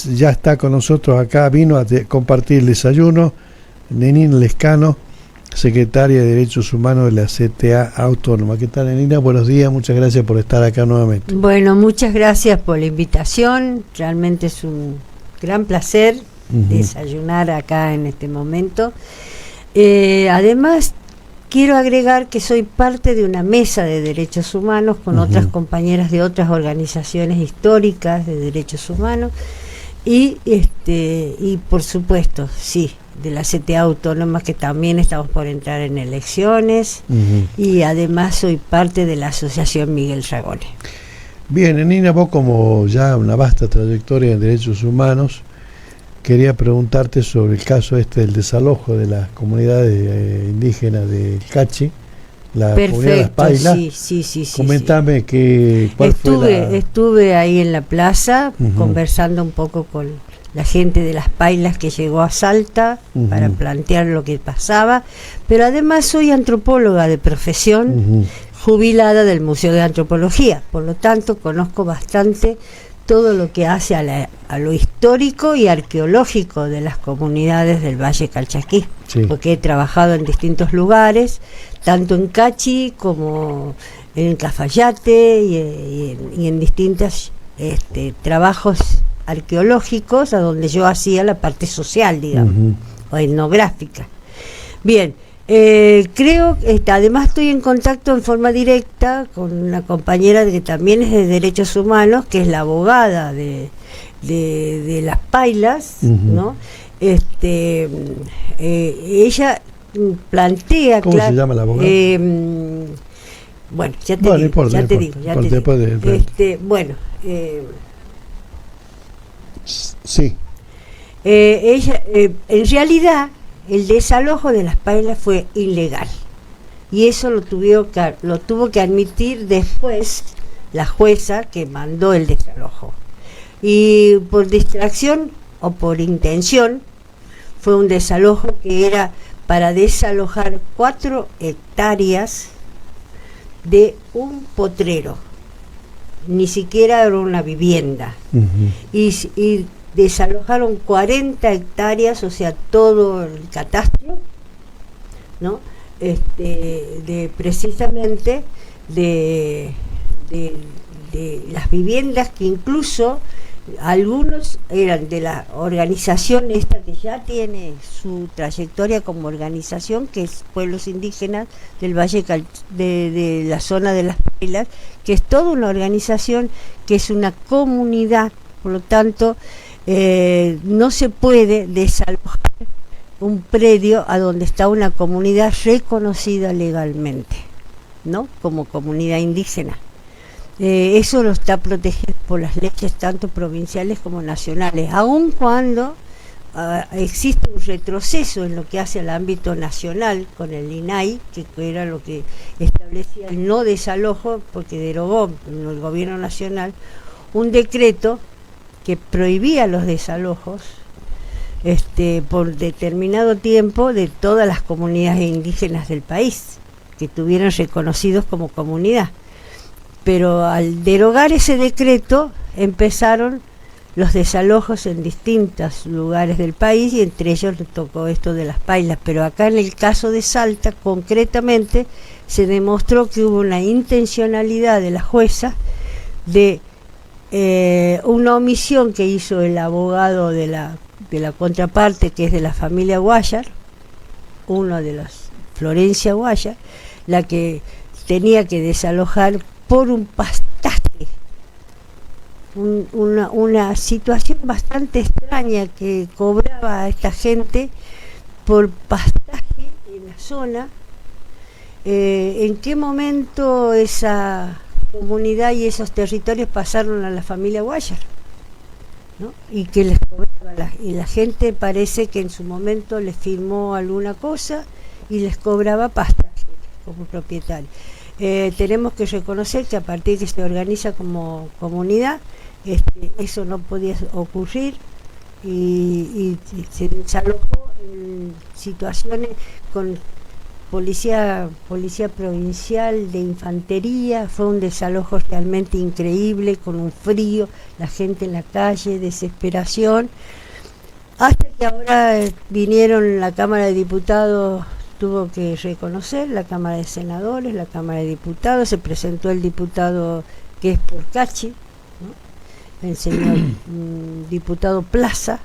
Ya está con nosotros acá, vino a compartir el desayuno, Nenina Lescano, secretaria de Derechos Humanos de la CTA Autónoma. ¿Qué tal, Nenina? Buenos días, muchas gracias por estar acá nuevamente. Bueno, muchas gracias por la invitación, realmente es un gran placer desayunar acá en este momento. Además, quiero agregar que soy parte de una mesa de derechos humanos con otras compañeras de otras organizaciones históricas de derechos humanos y por supuesto, sí, de la CTA Autónoma, que también estamos por entrar en elecciones, y además soy parte de la Asociación Miguel Ragone. Bien, Nina, vos como ya una vasta trayectoria en derechos humanos, quería preguntarte sobre el caso del desalojo de las comunidades indígenas de Cachi, la comunidad de las Pailas. Sí. Comentame cuál fue Estuve ahí en la plaza conversando un poco con la gente de las Pailas que llegó a Salta para plantear lo que pasaba, pero además soy antropóloga de profesión, jubilada del Museo de Antropología, por lo tanto conozco bastante todo lo que hace a lo histórico y arqueológico de las comunidades del Valle Calchaquí, porque he trabajado en distintos lugares, tanto en Cachi como en Cafayate y en distintos trabajos arqueológicos, a donde yo hacía la parte social, digamos, o etnográfica. Bien, creo que además estoy en contacto en forma directa con una compañera que también es de derechos humanos, que es la abogada de las Pailas, ¿no? Ella plantea... ¿Cómo se llama la abogada? Bueno, ya te digo. Bueno, sí. Ella, en realidad, el desalojo de las Pailas fue ilegal, y eso lo tuvo que admitir después la jueza que mandó el desalojo, y por distracción o por intención fue un desalojo que era para desalojar 4 hectáreas de un potrero, ni siquiera era una vivienda, y desalojaron 40 hectáreas, o sea, todo el catastro, ¿no? Precisamente de las viviendas, que incluso algunos eran de la organización esta que ya tiene su trayectoria como organización, que es Pueblos Indígenas del Valle de la zona de las Pailas, que es toda una organización, que es una comunidad, por lo tanto no se puede desalojar un predio a donde está una comunidad reconocida legalmente, ¿no? Como comunidad indígena. Eso lo está protegido por las leyes tanto provinciales como nacionales, aun cuando existe un retroceso en lo que hace al ámbito nacional con el INAI, que era lo que establecía el no desalojo, porque derogó en el gobierno nacional un decreto que prohibía los desalojos por determinado tiempo de todas las comunidades indígenas del país que tuvieran reconocidos como comunidad. Pero al derogar ese decreto empezaron los desalojos en distintos lugares del país, y entre ellos le tocó esto de las Pailas. Pero acá en el caso de Salta concretamente se demostró que hubo una intencionalidad de la jueza de una omisión que hizo el abogado de la contraparte, que es de la familia Guayar, uno de los Florencia Guayar, la que tenía que desalojar por un pastaje, una situación bastante extraña que cobraba a esta gente por pastaje en la zona. ¿En qué momento esa comunidad y esos territorios pasaron a la familia Guayar, ¿no? Y que les cobraba y la gente parece que en su momento les firmó alguna cosa y les cobraba pastaje como propietario. Tenemos que reconocer que a partir de que se organiza como comunidad, eso no podía ocurrir, y se desalojó en situaciones con policía provincial de infantería. Fue un desalojo realmente increíble, con un frío, la gente en la calle, desesperación, hasta que ahora vinieron la Cámara de Diputados, tuvo que reconocer, la Cámara de Senadores, la Cámara de Diputados, se presentó el diputado que es Porcachi, ¿no? El señor diputado Plaza.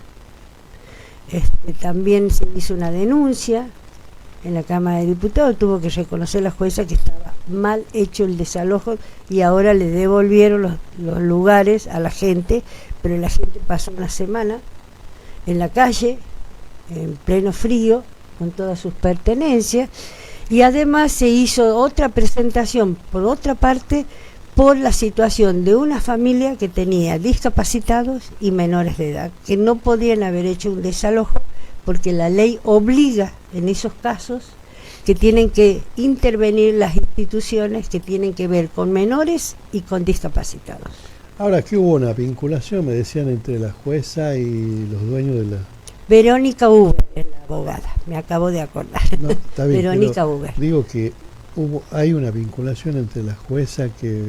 También se hizo una denuncia en la Cámara de Diputados, tuvo que reconocer la jueza que estaba mal hecho el desalojo y ahora le devolvieron los lugares a la gente, pero la gente pasó una semana en la calle, en pleno frío, con todas sus pertenencias, y además se hizo otra presentación, por otra parte, por la situación de una familia que tenía discapacitados y menores de edad, que no podían haber hecho un desalojo porque la ley obliga en esos casos que tienen que intervenir las instituciones que tienen que ver con menores y con discapacitados. Ahora, aquí hubo una vinculación, me decían, entre la jueza y los dueños de la... Verónica Uber es la abogada, me acabo de acordar. No, está bien, Verónica Uber. Digo que hay una vinculación entre la jueza que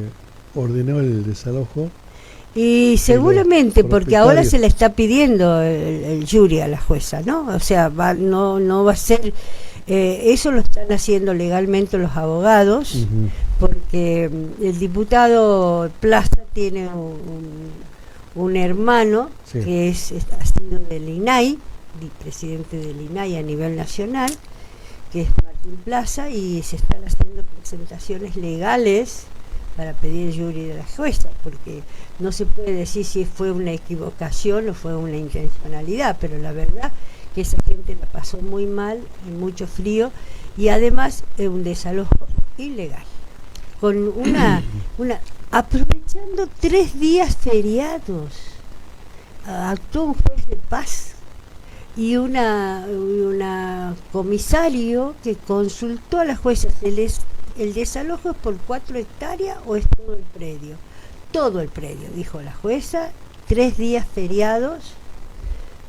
ordenó el desalojo y seguramente porque ahora se le está pidiendo el jury a la jueza, ¿no? O sea, no va a ser eso, lo están haciendo legalmente los abogados, porque el diputado Plaza tiene un hermano, sí, que ha sido del INAI, presidente del INAI a nivel nacional, que es Martín Plaza, y se están haciendo presentaciones legales para pedir el jury de la jueza, porque no se puede decir si fue una equivocación o fue una intencionalidad, pero la verdad que esa gente la pasó muy mal, en mucho frío, y además es un desalojo ilegal, con una aprovechando 3 días feriados. Actuó un juez de paz y una comisario que consultó a la jueza, ¿el desalojo es por 4 hectáreas o es todo el predio? Todo el predio, dijo la jueza. 3 días feriados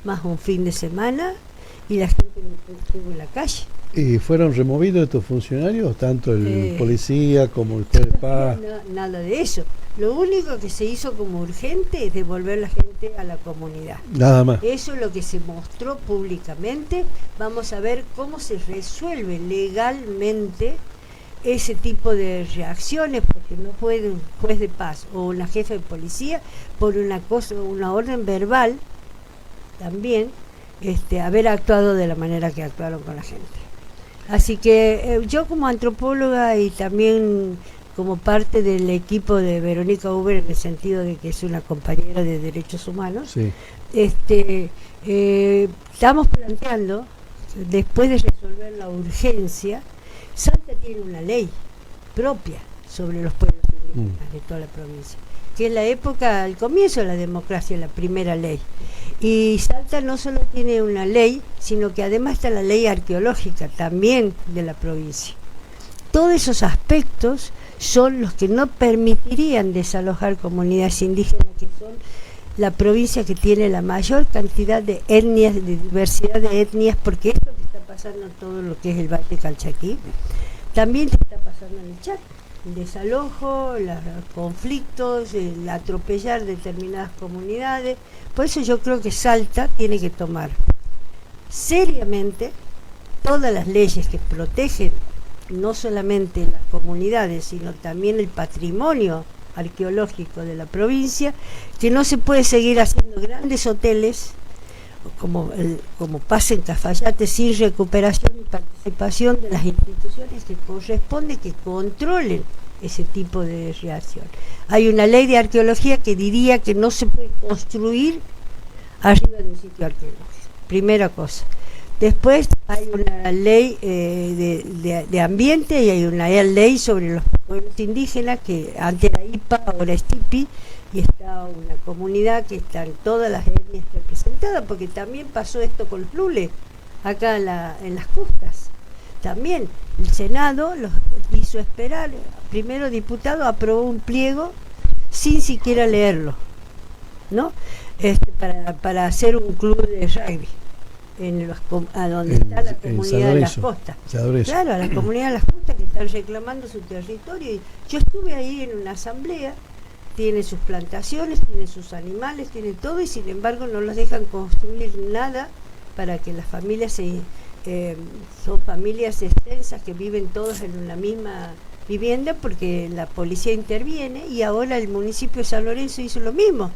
más un fin de semana y la gente estuvo en la calle. ¿Y fueron removidos estos funcionarios, tanto el policía como el juez de paz? Nada de eso. Lo único que se hizo como urgente es devolver la gente a la comunidad. Nada más. Eso es lo que se mostró públicamente. Vamos a ver cómo se resuelve legalmente ese tipo de reacciones, porque no puede un juez de paz o una jefe de policía por una orden verbal también haber actuado de la manera que actuaron con la gente. Así que yo como antropóloga y también como parte del equipo de Verónica Uber, en el sentido de que es una compañera de derechos humanos, sí, estamos planteando, después de resolver la urgencia, Salta tiene una ley propia sobre los pueblos indígenas de toda la provincia, que es la época, al comienzo de la democracia, la primera ley. Y Salta no solo tiene una ley, sino que además está la ley arqueológica también de la provincia. Todos esos aspectos son los que no permitirían desalojar comunidades indígenas, que son la provincia que tiene la mayor cantidad de etnias, de diversidad de etnias, porque esto que está pasando en todo lo que es el Valle Calchaquí, también está pasando en el Chaco. El desalojo, los conflictos, el atropellar determinadas comunidades. Por eso yo creo que Salta tiene que tomar seriamente todas las leyes que protegen no solamente las comunidades, sino también el patrimonio arqueológico de la provincia, que no se puede seguir haciendo grandes hoteles como pasa en Cafayate, sin recuperación y participación de las instituciones que corresponde que controlen ese tipo de reacción. Hay una ley de arqueología que diría que no se puede construir arriba de un sitio arqueológico, primera cosa. Después hay una ley de ambiente y hay una ley sobre los pueblos indígenas, que antes era IPA, ahora es TIPI, y está una comunidad que están todas las etnias representadas, porque también pasó esto con los lules, acá en las costas. También el Senado los hizo esperar. Primero diputado aprobó un pliego sin siquiera leerlo, ¿no? Para hacer un club de rugby. a donde está la comunidad de las costas. Claro, a la comunidad de las costas que están reclamando su territorio. Y yo estuve ahí en una asamblea, tiene sus plantaciones, tiene sus animales, tiene todo, y sin embargo no los dejan construir nada para que las familias son familias extensas que viven todos en una misma vivienda, porque la policía interviene, y ahora el municipio de San Lorenzo hizo lo mismo.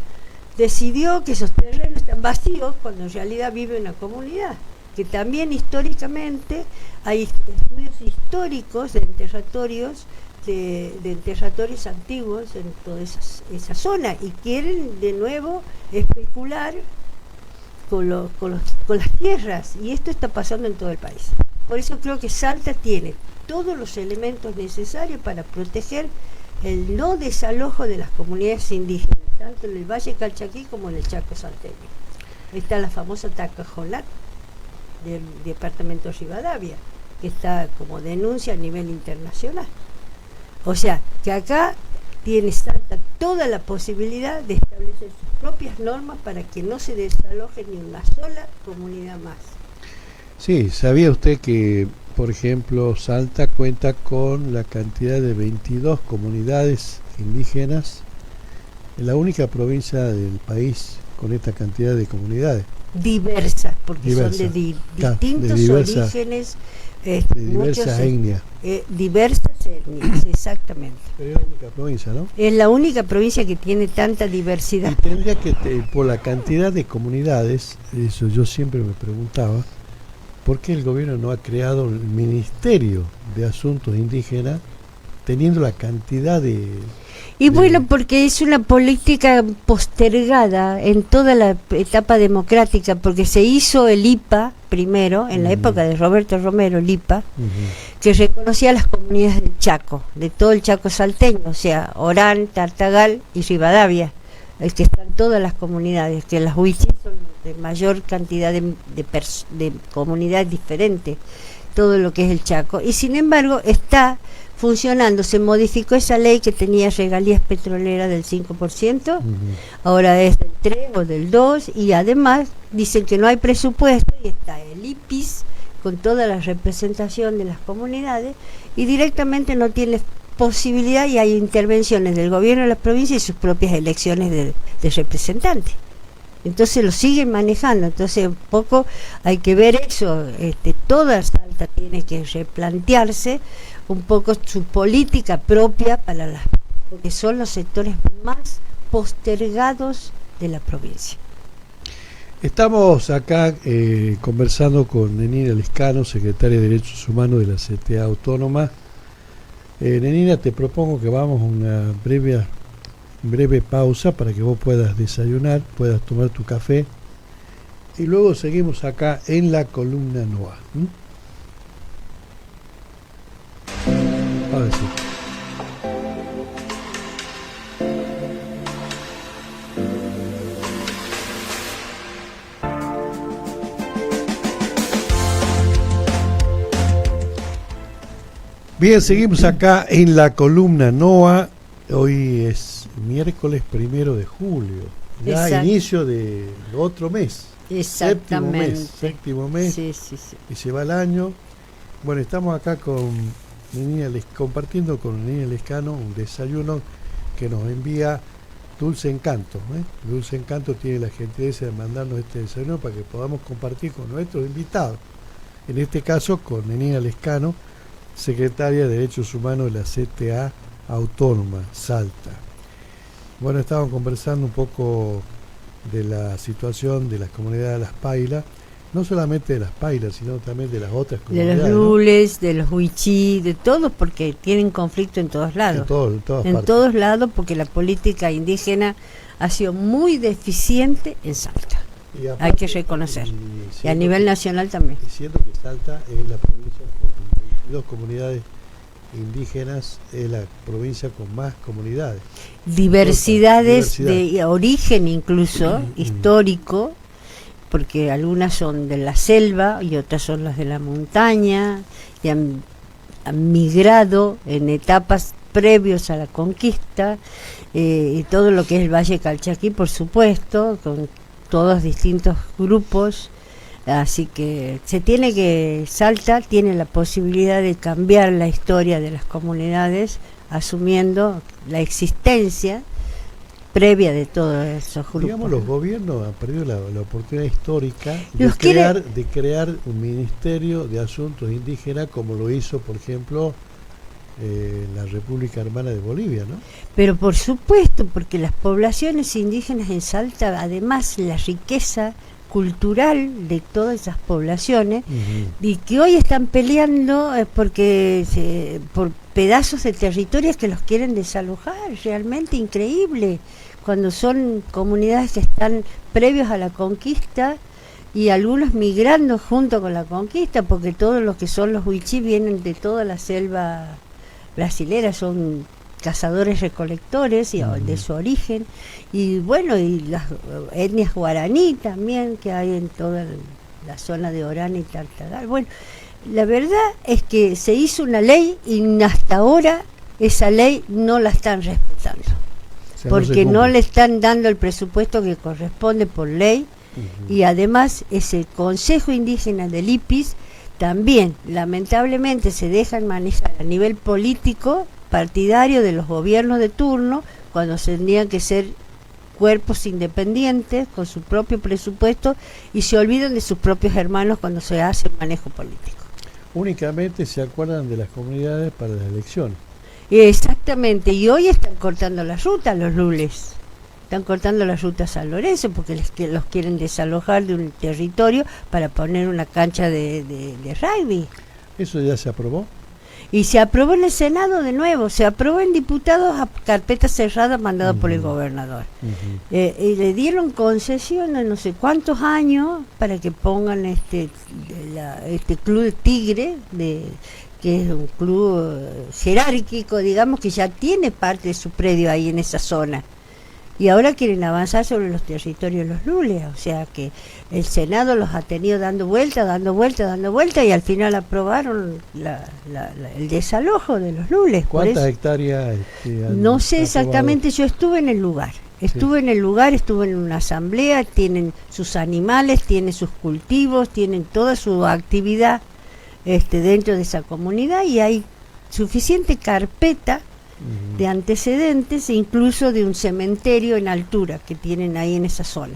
Decidió que esos terrenos están vacíos cuando en realidad vive una comunidad, que también históricamente hay estudios históricos de enterratorios, de enterratorios antiguos en toda esa zona, y quieren de nuevo especular con las tierras, y esto está pasando en todo el país. Por eso creo que Salta tiene todos los elementos necesarios para proteger el no desalojo de las comunidades indígenas, tanto en el Valle Calchaquí como en el Chaco salteño. Ahí está la famosa Tacajolat del departamento de Rivadavia, que está como denuncia a nivel internacional. O sea, que acá tiene Salta toda la posibilidad de establecer sus propias normas para que no se desaloje ni una sola comunidad más. Sí, ¿sabía usted que, por ejemplo, Salta cuenta con la cantidad de 22 comunidades indígenas? Es la única provincia del país con esta cantidad de comunidades. Diversas, porque son de distintos orígenes, de diversas etnias. Diversas etnias, exactamente. Pero es la única provincia, ¿no? Es la única provincia que tiene tanta diversidad. Y tendría que, por la cantidad de comunidades, eso yo siempre me preguntaba, ¿por qué el gobierno no ha creado el Ministerio de Asuntos Indígenas teniendo la cantidad de... Y bueno, porque es una política postergada en toda la etapa democrática, porque se hizo el IPA primero, en la época de Roberto Romero, el IPA, que reconocía las comunidades del Chaco, de todo el Chaco salteño, o sea, Orán, Tartagal y Rivadavia, es que están todas las comunidades, que las huichis son de mayor cantidad de comunidades diferentes, todo lo que es el Chaco, y sin embargo está funcionando. Se modificó esa ley que tenía regalías petroleras del 5%, ahora es del 3 o del 2, y además dicen que no hay presupuesto, y está el IPIS con toda la representación de las comunidades, y directamente no tiene posibilidad, y hay intervenciones del gobierno de la provincia y sus propias elecciones de representantes. Entonces lo siguen manejando. Entonces un poco hay que ver eso. Toda Salta tiene que replantearse un poco su política propia porque son los sectores más postergados de la provincia. Estamos acá conversando con Nenina Lescano, secretaria de Derechos Humanos de la CTA Autónoma. Nenina, te propongo que vamos a una breve pausa para que vos puedas desayunar, puedas tomar tu café, y luego seguimos acá en la columna NOA. Ahora sí. Bien, seguimos acá en la columna NOA. Hoy es miércoles 1 de julio, ya Exacto. Inicio de otro mes. Exactamente. Séptimo mes. Sí. Y se va el año. Bueno, estamos acá compartiendo con Nenina Lescano un desayuno que nos envía Dulce Encanto. Dulce Encanto tiene la gentileza de mandarnos este desayuno para que podamos compartir con nuestros invitados. En este caso con Nenina Lescano, secretaria de Derechos Humanos de la CTA Autónoma, Salta. Bueno, estábamos conversando un poco de la situación de las comunidades de las Pailas, no solamente de las Pailas, sino también de las otras comunidades. De los Lules, ¿no? De los Huichí, de todos, porque tienen conflicto en todos lados. En todos lados, porque la política indígena ha sido muy deficiente en Salta. Aparte, hay que reconocer. Y a nivel nacional también. Es cierto que Salta es la provincia con 22 comunidades indígenas, es la provincia con más comunidades. Diversidades de origen incluso, histórico, porque algunas son de la selva y otras son las de la montaña, y han migrado en etapas previos a la conquista, y todo lo que es el Valle Calchaquí, por supuesto, con todos distintos grupos Así que Salta tiene la posibilidad de cambiar la historia de las comunidades, asumiendo la existencia previa de todos esos grupos. Digamos, los gobiernos han perdido la oportunidad histórica de crear un ministerio de asuntos indígenas, como lo hizo, por ejemplo, la República Hermana de Bolivia, ¿no? Pero por supuesto, porque las poblaciones indígenas en Salta, además la riqueza cultural de todas esas poblaciones, y que hoy están peleando por pedazos de territorios que los quieren desalojar, realmente increíble, cuando son comunidades que están previos a la conquista y algunos migrando junto con la conquista, porque todos los que son los huichí vienen de toda la selva brasilera, son cazadores recolectores y de su origen, y bueno, y las etnias guaraní también que hay en toda la zona de Orán y Tartagal. Bueno, la verdad es que se hizo una ley y hasta ahora esa ley no la están respetando, o sea, porque no le están dando el presupuesto que corresponde por ley, y además ese Consejo Indígena del IPIS también lamentablemente se dejan manejar a nivel político partidario de los gobiernos de turno, cuando tendrían que ser cuerpos independientes con su propio presupuesto, y se olvidan de sus propios hermanos cuando se hace el manejo político. Únicamente se acuerdan de las comunidades para las elecciones. Exactamente, y hoy están cortando la ruta los lules, están cortando la ruta a San Lorenzo porque los quieren desalojar de un territorio para poner una cancha de rugby. ¿Eso ya se aprobó? Y se aprobó en el Senado de nuevo, se aprobó en diputados a carpeta cerrada mandada por el gobernador. Y le dieron concesión a no sé cuántos años para que pongan este club de Tigre, que es un club jerárquico, digamos, que ya tiene parte de su predio ahí en esa zona. Y ahora quieren avanzar sobre los territorios de los lules, o sea que el Senado los ha tenido dando vuelta, y al final aprobaron el desalojo de los lules. ¿Cuántas hectáreas? No sé exactamente, yo estuve en el lugar, estuve en una asamblea, tienen sus animales, tienen sus cultivos, tienen toda su actividad dentro de esa comunidad, y hay suficiente carpeta de antecedentes, incluso de un cementerio en altura que tienen ahí en esa zona.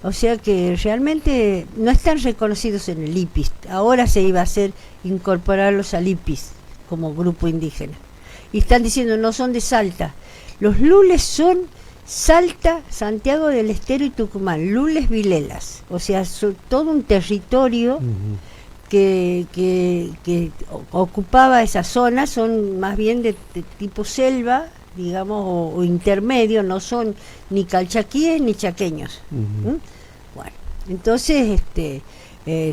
O sea que realmente no están reconocidos en el IPIS. Ahora se iba a hacer incorporarlos al IPIS como grupo indígena. Y están diciendo, no son de Salta. Los lules son Salta, Santiago del Estero y Tucumán, lules vilelas. O sea, son todo un territorio que ocupaba esa zona, son más bien de tipo selva, digamos, o intermedio, no son ni calchaquíes ni chaqueños. Bueno, entonces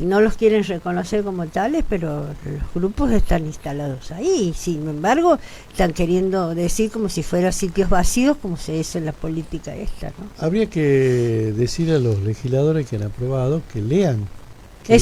no los quieren reconocer como tales, pero los grupos están instalados ahí, sin embargo están queriendo decir como si fueran sitios vacíos, como se dice en la política esta, ¿no? Habría que decir a los legisladores que han aprobado que lean.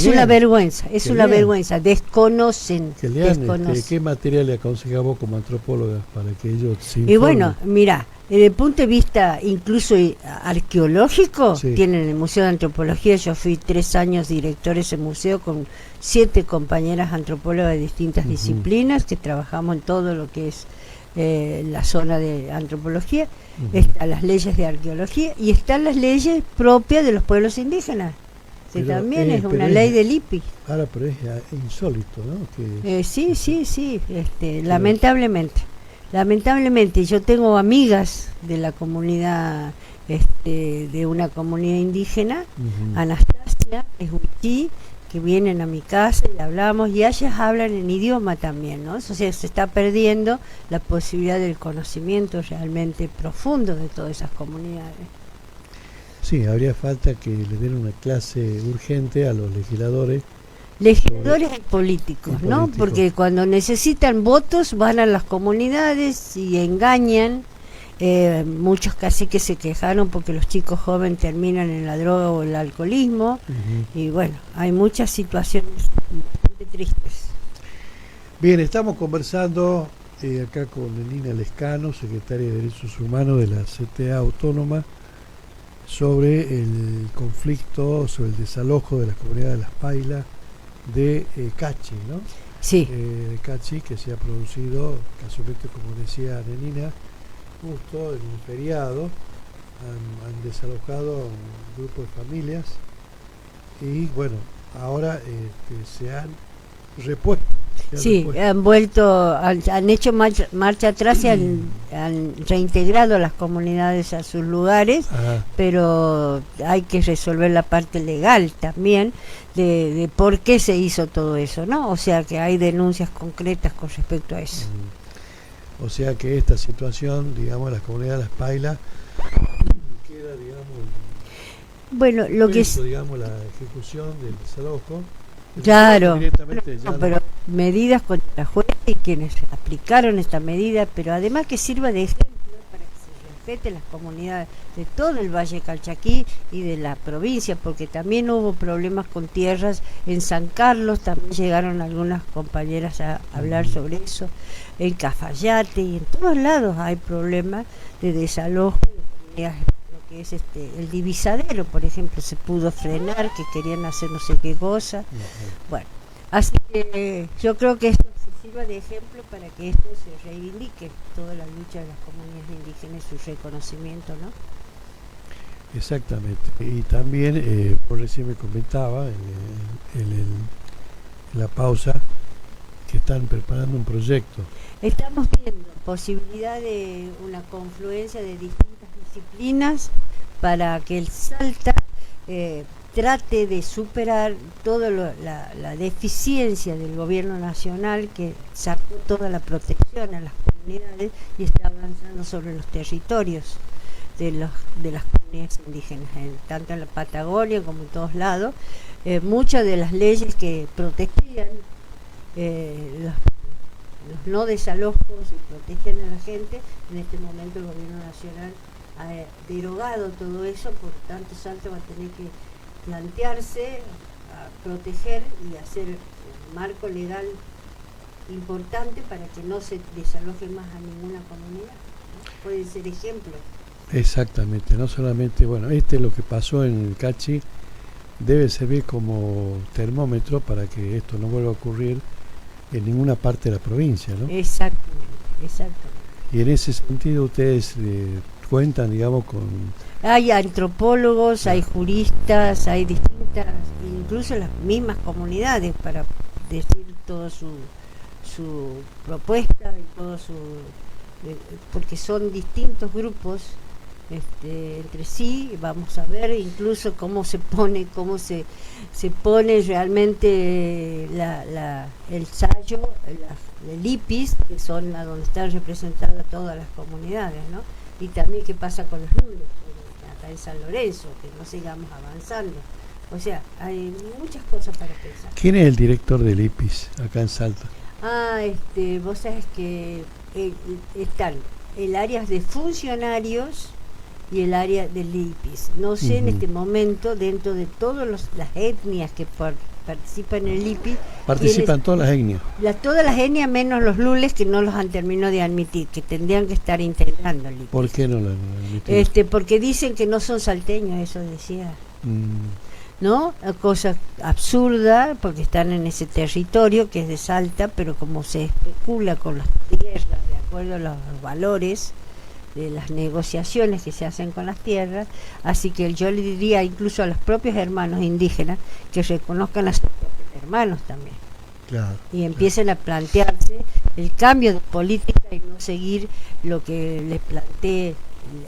Una vergüenza, desconocen. Que lean qué material le aconseja vos como antropóloga para que ellos se informen. Y bueno, mira, desde el punto de vista incluso arqueológico, tienen el Museo de Antropología, yo fui 3 años director de ese museo con 7 compañeras antropólogas de distintas disciplinas que trabajamos en todo lo que es la zona de antropología. Están las leyes de arqueología y están las leyes propias de los pueblos indígenas. Que también es una ley del IPI. Ahora, pero es insólito, ¿no? Que sí, lamentablemente yo tengo amigas de la comunidad, de una comunidad indígena, Anastasia, es huichí, que vienen a mi casa y hablamos, y ellas hablan en idioma también, ¿no? O sea, se está perdiendo la posibilidad del conocimiento realmente profundo de todas esas comunidades. Sí, habría falta que le den una clase urgente a los legisladores. Legisladores y políticos, ¿no? Porque cuando necesitan votos van a las comunidades y engañan. Muchos caciques se quejaron porque los chicos jóvenes terminan en la droga o el alcoholismo. Y bueno, hay muchas situaciones bastante tristes. Bien, estamos conversando acá con Elina Lescano, secretaria de Derechos Humanos de la CTA Autónoma sobre el conflicto, sobre el desalojo de la comunidad de Las Pailas de Cachi, ¿no? Sí. Cachi, que se ha producido, casualmente como decía Nenina, justo en el feriado, han desalojado a un grupo de familias y bueno, ahora se han repuesto. Sí, han vuelto, han hecho marcha atrás y han reintegrado a las comunidades a sus lugares, pero hay que resolver la parte legal también de por qué se hizo todo eso, ¿no? O sea que hay denuncias concretas con respecto a eso. O sea que esta situación, digamos, la comunidad de Las Pailas queda, digamos, bueno, lo que es, digamos, la ejecución del desalojo. Claro, pero medidas contra la jueza y quienes aplicaron esta medida, pero además que sirva de ejemplo para que se respete las comunidades de todo el Valle Calchaquí y de la provincia, porque también hubo problemas con tierras en San Carlos, también llegaron algunas compañeras a hablar sobre eso, en Cafayate y en todos lados hay problemas de desalojo de comunidades. Que es el divisadero, por ejemplo, se pudo frenar, que querían hacer no sé qué cosa. Bueno, así que yo creo que esto se sirva de ejemplo para que esto se reivindique, toda la lucha de las comunidades indígenas, su reconocimiento, ¿no? Exactamente. Y también, por recién me comentaba en la pausa, que están preparando un proyecto. Estamos viendo posibilidad de una confluencia de distintas disciplinas para que el Salta trate de superar toda la deficiencia del gobierno nacional, que sacó toda la protección a las comunidades y está avanzando sobre los territorios de las comunidades indígenas, tanto en la Patagonia como en todos lados. Muchas de las leyes que protegían los no desalojos y protegen a la gente, en este momento el gobierno nacional ha derogado todo eso, por tanto Salta va a tener que plantearse a proteger y hacer un marco legal importante para que no se desaloje más a ninguna comunidad, ¿no? Pueden ser ejemplos. Exactamente, no solamente, bueno, lo que pasó en el Cachi debe servir como termómetro para que esto no vuelva a ocurrir en ninguna parte de la provincia, ¿no? Exactamente. Y en ese sentido ustedes cuentan, digamos, con... Hay antropólogos, hay juristas, hay distintas, incluso las mismas comunidades, para decir toda su propuesta y todo porque son distintos grupos entre sí. Vamos a ver incluso cómo se pone realmente el Sayo, el IPIS, que son a donde están representadas todas las comunidades, ¿no? Y también qué pasa con los lunes acá en San Lorenzo, que no sigamos avanzando. O sea, hay muchas cosas para pensar. ¿Quién es el director del IPIS acá en Salta? Vos sabés que están el área de funcionarios y el área del IPIS. No sé en este momento, dentro de todas las etnias que participan en el IPIS. Participan todas las etnias. Todas las etnias menos los lules, que no los han terminado de admitir, que tendrían que estar integrando el IPIS. ¿Por qué no lo han admitido? Porque dicen que no son salteños, eso decía. ¿No? Cosa absurda, porque están en ese territorio que es de Salta, pero como se especula con las tierras, de acuerdo a los valores de las negociaciones que se hacen con las tierras, así que yo le diría incluso a los propios hermanos indígenas que reconozcan a sus propios hermanos también. Claro, y empiecen a plantearse el cambio de política y no seguir lo que les plantee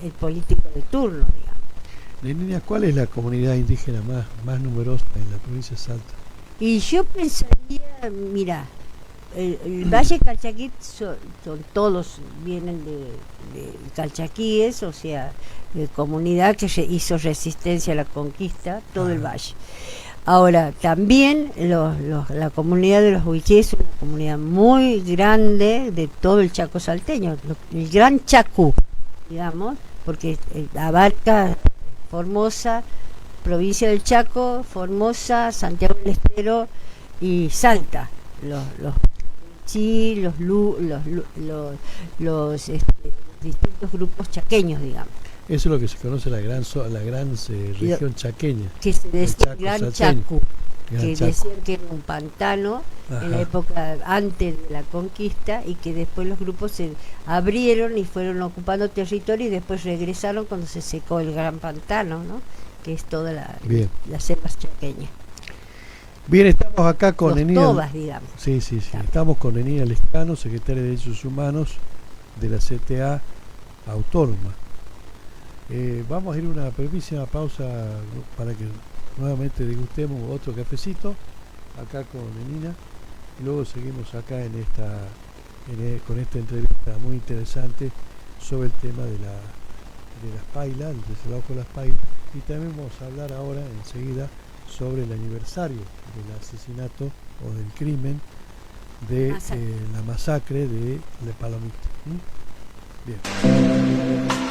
el político de turno, digamos. Nenina, ¿cuál es la comunidad indígena más numerosa en la provincia de Salta? Y yo pensaría, mira, el Valle Calchaquí son todos, vienen de calchaquíes, o sea, de comunidad que hizo resistencia a la conquista, todo el valle. Ahora, también la comunidad de los huichíes es una comunidad muy grande de todo el Chaco salteño, el Gran Chacú, digamos, porque abarca Formosa, provincia del Chaco, Formosa, Santiago del Estero y Salta, los distintos grupos chaqueños, digamos. Eso es lo que se conoce la gran región chaqueña. Que se decía Chaco, Gran salteño. Chaco, Gran que Chaco. decían que era un pantano en la Ajá. época antes de la conquista, y que después los grupos se abrieron y fueron ocupando territorio y después regresaron cuando se secó el gran pantano, ¿no? Que es toda Bien. la selva chaqueña. Bien, estamos acá con Los Enina. tobas, digamos. Sí, sí, sí. También. Estamos con Enina Lescano, secretaria de Derechos Humanos de la CTA Autónoma. Vamos a ir a una brevísima pausa para que nuevamente degustemos otro cafecito acá con Enina. Y luego seguimos acá con esta entrevista muy interesante sobre el tema de las pailas, el desalojo de las pailas. Y también vamos a hablar ahora enseguida sobre el aniversario del asesinato o del crimen de la masacre de La Palomita. ¿Mm? Bien.